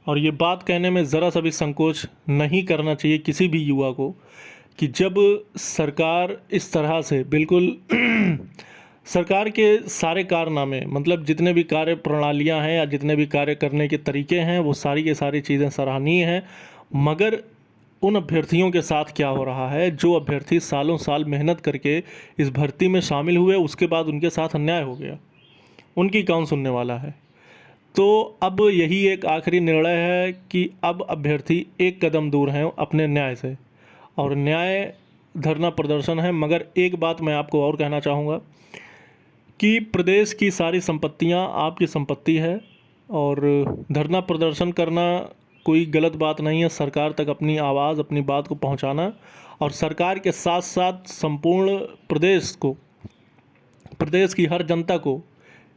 और ये बात कहने में ज़रा सा भी संकोच नहीं करना चाहिए किसी भी युवा को कि जब सरकार इस तरह से बिल्कुल सरकार के सारे कारनामे, मतलब जितने भी कार्य प्रणालियां हैं या जितने भी कार्य करने के तरीके हैं, वो सारी की सारी चीज़ें सराहनीय हैं, मगर उन अभ्यर्थियों के साथ क्या हो रहा है जो अभ्यर्थी सालों साल मेहनत करके इस भर्ती में शामिल हुए, उसके बाद उनके साथ अन्याय हो गया, उनकी कौन सुनने वाला है। तो अब यही एक आखिरी निर्णय है कि अब अभ्यर्थी एक कदम दूर हैं अपने न्याय से, और न्याय धरना प्रदर्शन है। मगर एक बात मैं आपको और कहना चाहूँगा कि प्रदेश की सारी संपत्तियां आपकी संपत्ति है, और धरना प्रदर्शन करना कोई गलत बात नहीं है। सरकार तक अपनी आवाज़, अपनी बात को पहुंचाना, और सरकार के साथ साथ संपूर्ण प्रदेश को, प्रदेश की हर जनता को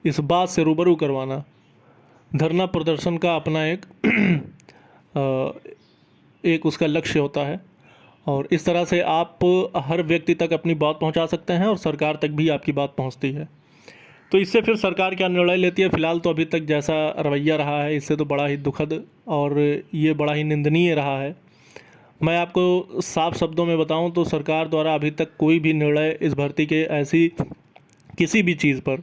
इस बात से रूबरू करवाना, धरना प्रदर्शन का अपना एक उसका लक्ष्य होता है। और इस तरह से आप हर व्यक्ति तक अपनी बात पहुंचा सकते हैं और सरकार तक भी आपकी बात पहुंचती है। तो इससे फिर सरकार क्या निर्णय लेती है, फ़िलहाल तो अभी तक जैसा रवैया रहा है, इससे तो बड़ा ही दुखद और ये बड़ा ही निंदनीय रहा है। मैं आपको साफ शब्दों में बताऊं तो सरकार द्वारा अभी तक कोई भी निर्णय इस भर्ती के ऐसी किसी भी चीज़ पर,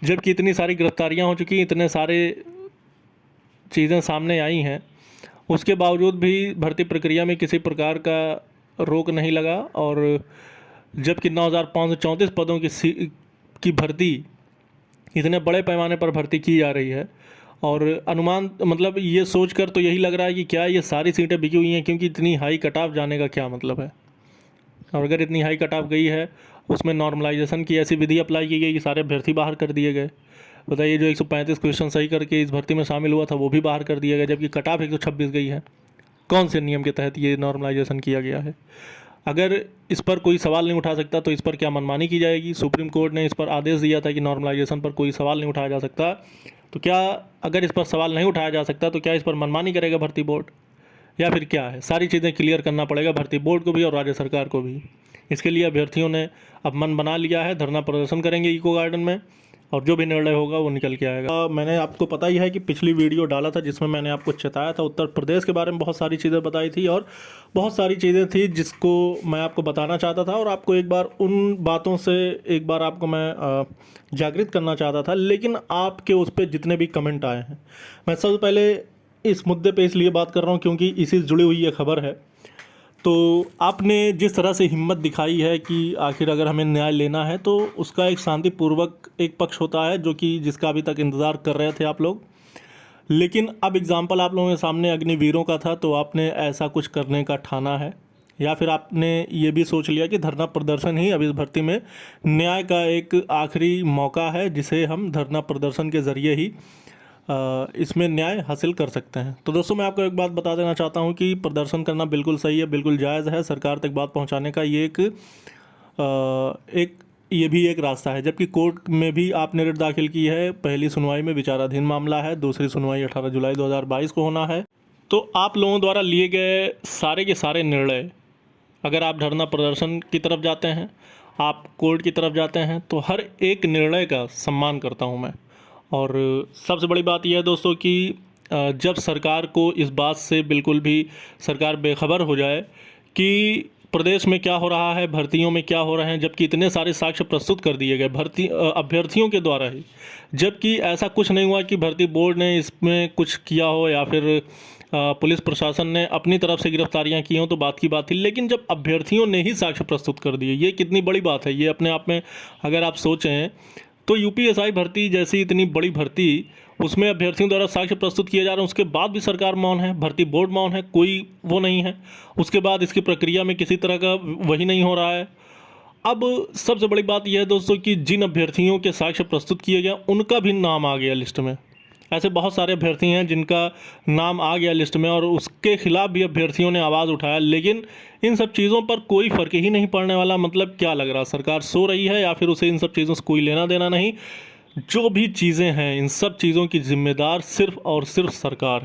जबकि इतनी सारी गिरफ्तारियां हो चुकी, इतने सारे चीज़ें सामने आई हैं, उसके बावजूद भी भर्ती प्रक्रिया में किसी प्रकार का रोक नहीं लगा। और जबकि 9,534 पदों की भर्ती, इतने बड़े पैमाने पर भर्ती की जा रही है, और अनुमान, मतलब ये सोचकर तो यही लग रहा है कि क्या ये सारी सीटें बिकी हुई हैं, क्योंकि इतनी हाई कट ऑफ जाने का क्या मतलब है। और अगर इतनी हाई कट ऑफ गई है, उसमें नॉर्मलाइजेशन की ऐसी विधि अप्लाई की गई कि सारे अभ्यर्थी बाहर कर दिए गए। बताइए, जो 135 क्वेश्चन सही करके इस भर्ती में शामिल हुआ था वो भी बाहर कर दिया गया, जबकि कट ऑफ 126 गई है। कौन से नियम के तहत ये नॉर्मलाइजेशन किया गया है? अगर इस पर कोई सवाल नहीं उठा सकता तो इस पर क्या मनमानी की जाएगी? सुप्रीम कोर्ट ने इस पर आदेश दिया था कि नॉर्मलाइजेशन पर कोई सवाल नहीं उठाया जा सकता, तो क्या अगर इस पर सवाल नहीं उठाया जा सकता तो क्या इस पर मनमानी करेगा भर्ती बोर्ड, या फिर क्या है? सारी चीज़ें क्लियर करना पड़ेगा भर्ती बोर्ड को भी और राज्य सरकार को भी। इसके लिए अभ्यर्थियों ने अब मन बना लिया है, धरना प्रदर्शन करेंगे इको गार्डन में, और जो भी निर्णय होगा वो निकल के आएगा। मैंने आपको पता ही है कि पिछली वीडियो डाला था जिसमें मैंने आपको चेताया था, उत्तर प्रदेश के बारे में बहुत सारी चीज़ें बताई थी, और बहुत सारी चीज़ें थी जिसको मैं आपको बताना चाहता था, और आपको एक बार उन बातों से एक बार आपको मैं जागृत करना चाहता था। लेकिन आपके उस पर जितने भी कमेंट आए हैं, मैं सबसे पहले इस मुद्दे पर इसलिए बात कर रहा हूँ क्योंकि इसी से जुड़ी हुई ये खबर है। तो आपने जिस तरह से हिम्मत दिखाई है कि आखिर अगर हमें न्याय लेना है तो उसका एक शांतिपूर्वक एक पक्ष होता है, जो कि जिसका अभी तक इंतज़ार कर रहे थे आप लोग। लेकिन अब एग्जाम्पल आप लोगों के सामने अग्निवीरों का था, तो आपने ऐसा कुछ करने का ठाना है, या फिर आपने ये भी सोच लिया कि धरना प्रदर्शन ही अब इस भर्ती में न्याय का एक आखिरी मौका है, जिसे हम धरना प्रदर्शन के ज़रिए ही इसमें न्याय हासिल कर सकते हैं। तो दोस्तों, मैं आपको एक बात बता देना चाहता हूं कि प्रदर्शन करना बिल्कुल सही है, बिल्कुल जायज़ है। सरकार तक बात पहुंचाने का ये ये भी एक रास्ता है। जबकि कोर्ट में भी आपने रिट दाखिल की है, पहली सुनवाई में विचाराधीन मामला है, दूसरी सुनवाई 18 जुलाई 2022 को होना है। तो आप लोगों द्वारा लिए गए सारे के सारे निर्णय, अगर आप धरना प्रदर्शन की तरफ जाते हैं, आप कोर्ट की तरफ जाते हैं, तो हर एक निर्णय का सम्मान करता हूँ मैं। और सबसे बड़ी बात यह है दोस्तों कि जब सरकार को इस बात से बिल्कुल भी सरकार बेखबर हो जाए कि प्रदेश में क्या हो रहा है, भर्तियों में क्या हो रहे हैं, जबकि इतने सारे साक्ष्य प्रस्तुत कर दिए गए अभ्यर्थियों के द्वारा ही, जबकि ऐसा कुछ नहीं हुआ कि भर्ती बोर्ड ने इसमें कुछ किया हो या फिर पुलिस प्रशासन ने अपनी तरफ से गिरफ्तारियां की हों, तो बात की बात थी। लेकिन जब अभ्यर्थियों ने ही साक्ष्य प्रस्तुत कर दिए, ये कितनी बड़ी बात है। ये अपने आप में अगर आप सोचें तो यूपीएसआई भर्ती जैसी इतनी बड़ी भर्ती, उसमें अभ्यर्थियों द्वारा साक्ष्य प्रस्तुत किए जा रहे हैं, उसके बाद भी सरकार मौन है, भर्ती बोर्ड मौन है, कोई वो नहीं है। उसके बाद इसकी प्रक्रिया में किसी तरह का वही नहीं हो रहा है। अब सबसे बड़ी बात यह है दोस्तों कि जिन अभ्यर्थियों के साक्ष्य प्रस्तुत किए गए उनका भी नाम आ गया लिस्ट में। ऐसे बहुत सारे अभ्यर्थी हैं जिनका नाम आ गया लिस्ट में, और उसके खिलाफ भी अभ्यर्थियों ने आवाज़ उठाया। लेकिन इन सब चीज़ों पर कोई फ़र्क ही नहीं पड़ने वाला। मतलब क्या लग रहा, सरकार सो रही है या फिर उसे इन सब चीज़ों से कोई लेना देना नहीं? जो भी चीज़ें हैं, इन सब चीज़ों की जिम्मेदार सिर्फ़ और सिर्फ सरकार है।